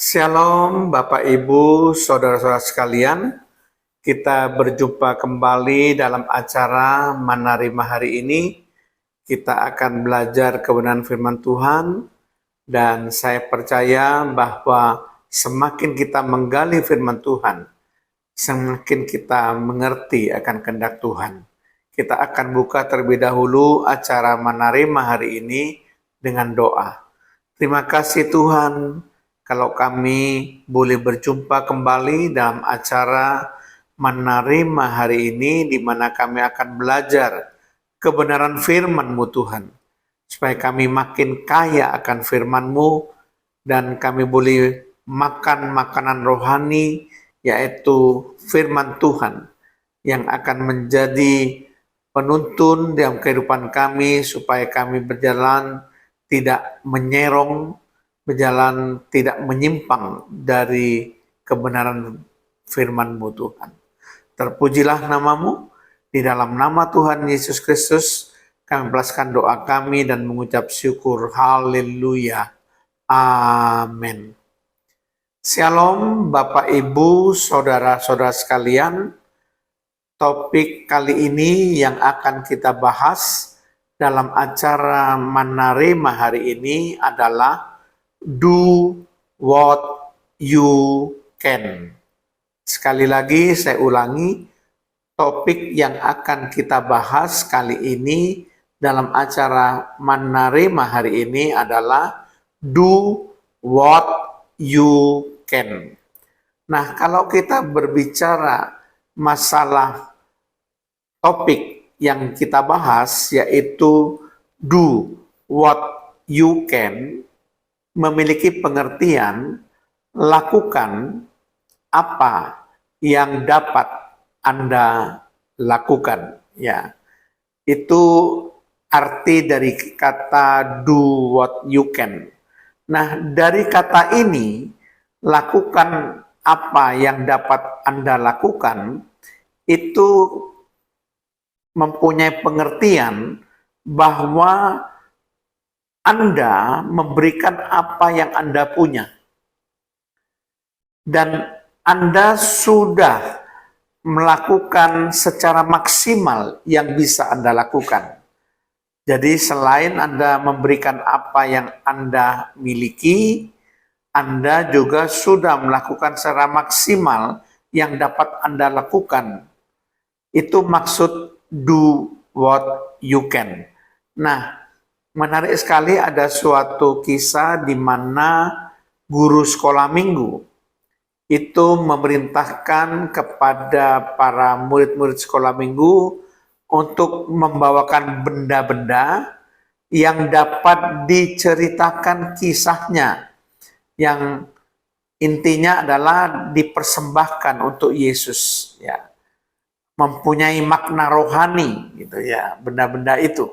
Shalom Bapak Ibu, Saudara-saudara sekalian. Kita berjumpa kembali dalam acara Manarima hari ini. Kita akan belajar kebenaran firman Tuhan dan saya percaya bahwa semakin kita menggali firman Tuhan, semakin kita mengerti akan kehendak Tuhan. Kita akan buka terlebih dahulu acara Manarima hari ini dengan doa. Terima kasih Tuhan, kalau kami boleh berjumpa kembali dalam acara Menerima hari ini, di mana kami akan belajar kebenaran firman-Mu Tuhan, supaya kami makin kaya akan firman-Mu, dan kami boleh makan makanan rohani, yaitu firman Tuhan, yang akan menjadi penuntun dalam kehidupan kami, supaya kami berjalan tidak menyerong, berjalan tidak menyimpang dari kebenaran firman-Mu Tuhan. Terpujilah nama-Mu, di dalam nama Tuhan Yesus Kristus kami membalaskan doa kami dan mengucap syukur. Haleluya. Amin. Shalom Bapak Ibu, Saudara-saudara sekalian. Topik kali ini yang akan kita bahas dalam acara Menerima hari ini adalah do what you can. Sekali lagi saya ulangi, topik yang akan kita bahas kali ini dalam acara Menerima hari ini adalah do what you can. Nah, kalau kita berbicara masalah topik yang kita bahas, yaitu do what you can, memiliki pengertian lakukan apa yang dapat Anda lakukan. Ya, itu arti dari kata do what you can. Nah, dari kata ini, lakukan apa yang dapat Anda lakukan, itu mempunyai pengertian bahwa Anda memberikan apa yang Anda punya. Dan Anda sudah melakukan secara maksimal yang bisa Anda lakukan. Jadi selain Anda memberikan apa yang Anda miliki, Anda juga sudah melakukan secara maksimal yang dapat Anda lakukan. Itu maksud do what you can. Nah, menarik sekali, ada suatu kisah di mana guru sekolah minggu itu memerintahkan kepada para murid-murid sekolah minggu untuk membawakan benda-benda yang dapat diceritakan kisahnya, yang intinya adalah dipersembahkan untuk Yesus, ya, mempunyai makna rohani, gitu ya, benda-benda itu.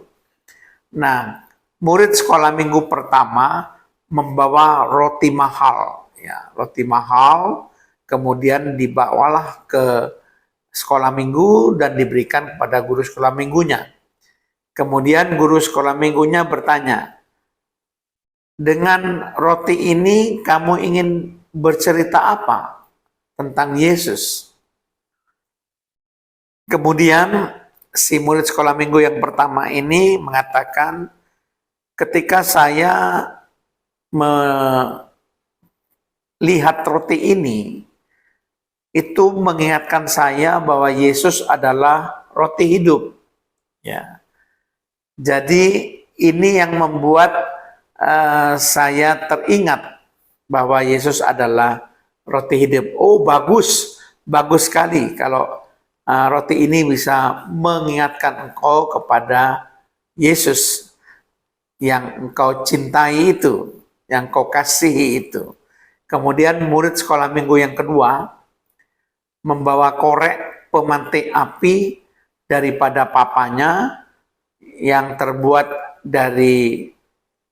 Nah, murid sekolah minggu pertama membawa roti mahal, ya, roti mahal, kemudian dibawalah ke sekolah minggu dan diberikan kepada guru sekolah minggunya. Kemudian guru sekolah minggunya bertanya, dengan roti ini kamu ingin bercerita apa tentang Yesus? Kemudian si murid sekolah minggu yang pertama ini mengatakan, ketika saya melihat roti ini, itu mengingatkan saya bahwa Yesus adalah roti hidup. Ya. Jadi ini yang membuat saya teringat bahwa Yesus adalah roti hidup. Oh, bagus sekali kalau roti ini bisa mengingatkan engkau kepada Yesus yang engkau cintai itu, yang engkau kasihi itu. Kemudian murid sekolah minggu yang kedua membawa korek pemantik api daripada papanya yang terbuat dari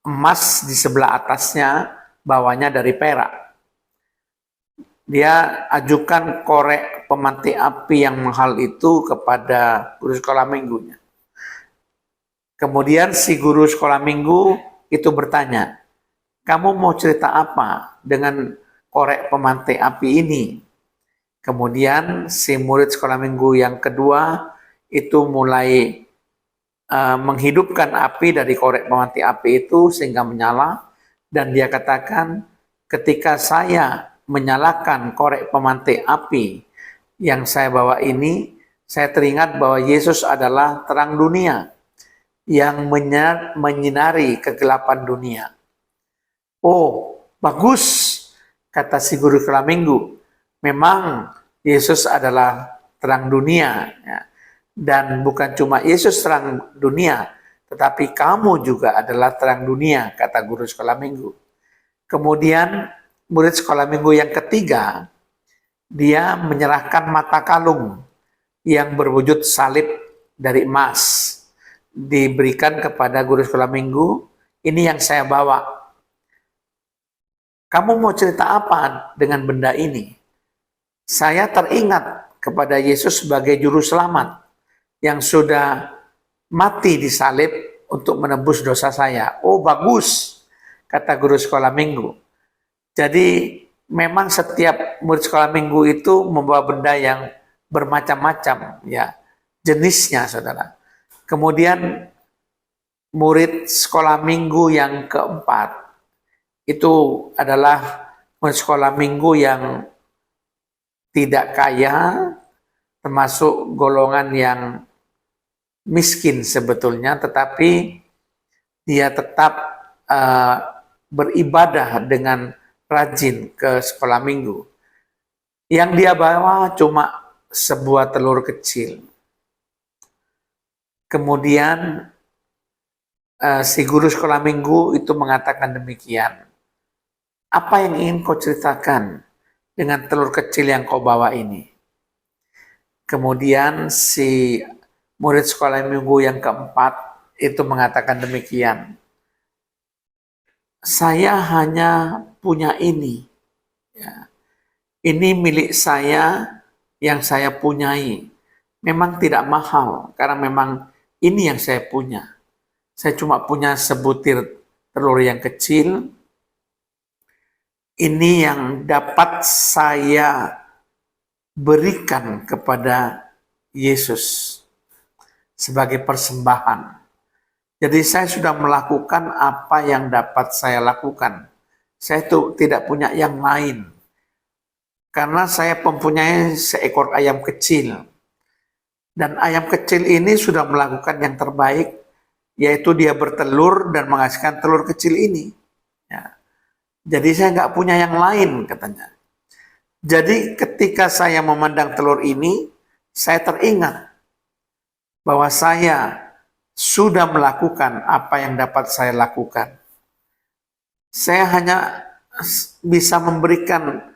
emas di sebelah atasnya, bawahnya dari perak. Dia ajukan korek pemantik api yang mahal itu kepada guru sekolah minggunya. Kemudian si guru sekolah minggu itu bertanya, kamu mau cerita apa dengan korek pemantik api ini. Kemudian si murid sekolah minggu yang kedua itu mulai menghidupkan api dari korek pemantik api itu sehingga menyala, dan dia katakan, ketika saya menyalakan korek pemantik api yang saya bawa ini, saya teringat bahwa Yesus adalah terang dunia yang menyinari kegelapan dunia. Oh, bagus, kata si guru sekolah minggu. Memang Yesus adalah terang dunia, ya. Dan bukan cuma Yesus terang dunia, tetapi kamu juga adalah terang dunia, kata guru sekolah minggu. Kemudian murid sekolah minggu yang ketiga, dia menyerahkan mata kalung yang berwujud salib dari emas, diberikan kepada guru sekolah minggu. Ini yang saya bawa. Kamu mau cerita apa dengan benda ini? Saya teringat kepada Yesus sebagai juru selamat yang sudah mati di salib untuk menebus dosa saya. Oh, bagus, kata guru sekolah minggu. Jadi memang setiap murid sekolah minggu itu membawa benda yang bermacam-macam, ya, jenisnya, saudara. Kemudian murid sekolah minggu yang keempat itu adalah murid sekolah minggu yang tidak kaya, termasuk golongan yang miskin sebetulnya, tetapi dia tetap beribadah dengan rajin ke sekolah minggu. Yang dia bawa cuma sebuah telur kecil. Kemudian si guru sekolah minggu itu mengatakan demikian. Apa yang ingin kau ceritakan dengan telur kecil yang kau bawa ini? Kemudian si murid sekolah minggu yang keempat itu mengatakan demikian. Saya hanya punya ini. Ya. Ini milik saya yang saya punyai. Memang tidak mahal, karena memang ini yang saya punya. Saya cuma punya sebutir telur yang kecil. Ini yang dapat saya berikan kepada Yesus sebagai persembahan. Jadi saya sudah melakukan apa yang dapat saya lakukan. Saya itu tidak punya yang lain. Karena saya mempunyai seekor ayam kecil. Dan ayam kecil ini sudah melakukan yang terbaik, yaitu dia bertelur dan menghasilkan telur kecil ini. Ya. Jadi saya nggak punya yang lain, katanya. Jadi ketika saya memandang telur ini, saya teringat bahwa saya sudah melakukan apa yang dapat saya lakukan. Saya hanya bisa memberikan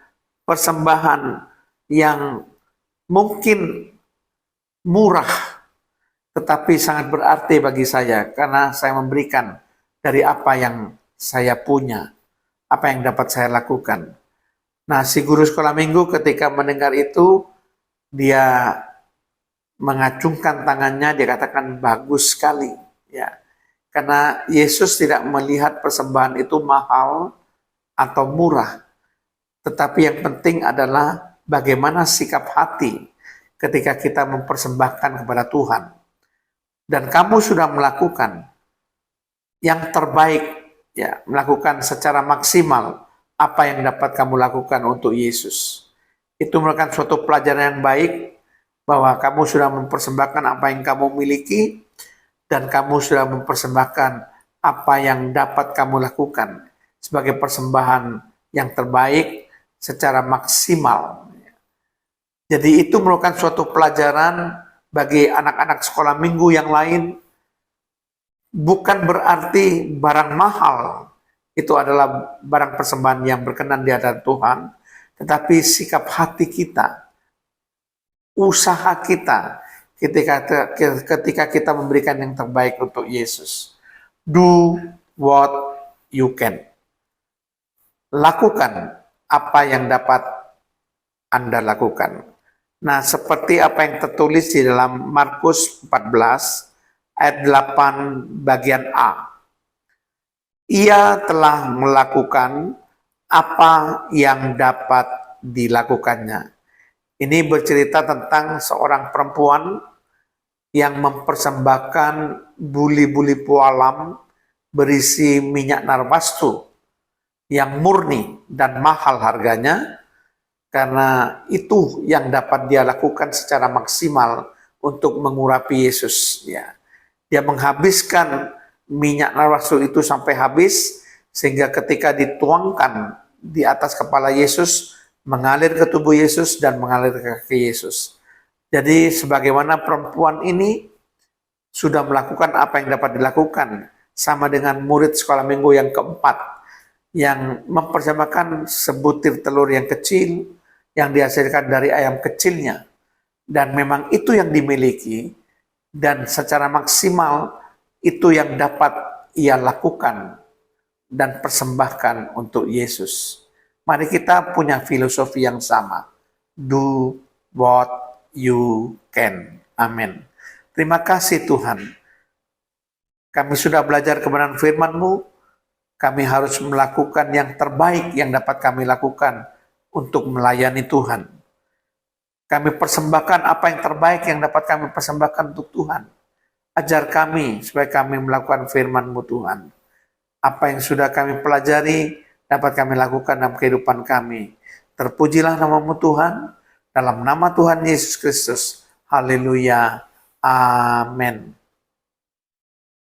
persembahan yang mungkin murah, tetapi sangat berarti bagi saya karena saya memberikan dari apa yang saya punya, apa yang dapat saya lakukan. Nah, si guru sekolah minggu ketika mendengar itu, dia mengacungkan tangannya, dia katakan bagus sekali, ya. Karena Yesus tidak melihat persembahan itu mahal atau murah, tetapi yang penting adalah bagaimana sikap hati ketika kita mempersembahkan kepada Tuhan. Dan kamu sudah melakukan yang terbaik, ya, melakukan secara maksimal apa yang dapat kamu lakukan untuk Yesus. Itu merupakan suatu pelajaran yang baik, bahwa kamu sudah mempersembahkan apa yang kamu miliki, dan kamu sudah mempersembahkan apa yang dapat kamu lakukan sebagai persembahan yang terbaik secara maksimal. Jadi itu merupakan suatu pelajaran bagi anak-anak sekolah minggu yang lain. Bukan berarti barang mahal itu adalah barang persembahan yang berkenan di hadapan Tuhan, tetapi sikap hati kita, usaha kita ketika kita memberikan yang terbaik untuk Yesus. Do what you can. Lakukan apa yang dapat Anda lakukan. Nah, seperti apa yang tertulis di dalam Markus 14 ayat 8 bagian A. Ia telah melakukan apa yang dapat dilakukannya. Ini bercerita tentang seorang perempuan yang mempersembahkan buli-buli pualam berisi minyak narwastu yang murni dan mahal harganya, karena itu yang dapat dia lakukan secara maksimal untuk mengurapi Yesus. Ya. Dia menghabiskan minyak narwastu itu sampai habis, sehingga ketika dituangkan di atas kepala Yesus, mengalir ke tubuh Yesus dan mengalir ke kaki Yesus. Jadi sebagaimana perempuan ini sudah melakukan apa yang dapat dilakukan, sama dengan murid sekolah minggu yang keempat, yang mempersembahkan sebutir telur yang kecil, yang dihasilkan dari ayam kecilnya. Dan memang itu yang dimiliki, dan secara maksimal itu yang dapat ia lakukan dan persembahkan untuk Yesus. Mari kita punya filosofi yang sama. Do what you can. Amin. Terima kasih Tuhan. Kami sudah belajar kebenaran firman-Mu. Kami harus melakukan yang terbaik yang dapat kami lakukan untuk melayani Tuhan. Kami persembahkan apa yang terbaik yang dapat kami persembahkan untuk Tuhan. Ajar kami supaya kami melakukan firman-Mu Tuhan. Apa yang sudah kami pelajari dapat kami lakukan dalam kehidupan kami. Terpujilah nama-Mu Tuhan, dalam nama Tuhan Yesus Kristus. Haleluya. Amin.